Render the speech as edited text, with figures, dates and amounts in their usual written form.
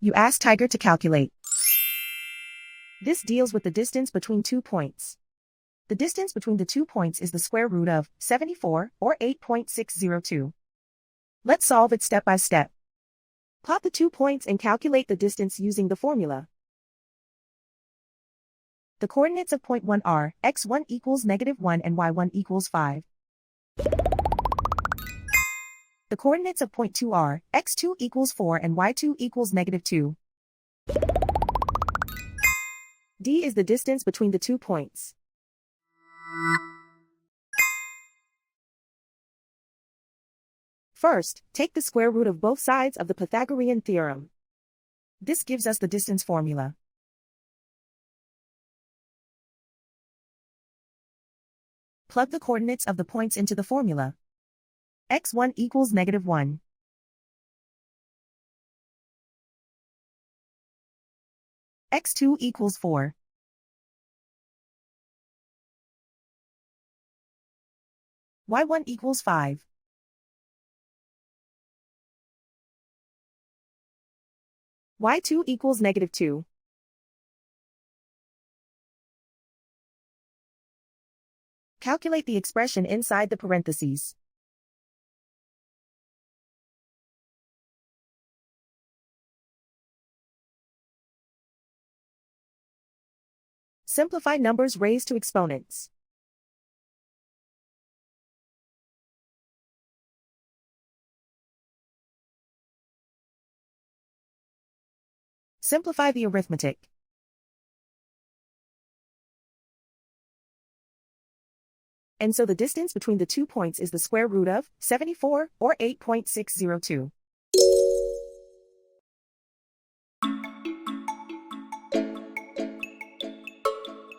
You ask Tiger to calculate. This deals with the distance between 2 points. The distance between the 2 points is the square root of 74, or 8.602. Let's solve it step by step. Plot the 2 points and calculate the distance using the formula. The coordinates of point 1 are x1 equals -1 and y1 equals 5. The coordinates of point 2 are x2 equals 4 and y2 equals -2. D is the distance between the 2 points. First, take the square root of both sides of the Pythagorean theorem. This gives us the distance formula. Plug the coordinates of the points into the formula. x1 equals -1. x2 equals 4. y1 equals 5. y2 equals -2. Calculate the expression inside the parentheses. Simplify numbers raised to exponents. Simplify the arithmetic. And so the distance between the 2 points is the square root of 74, or 8.602.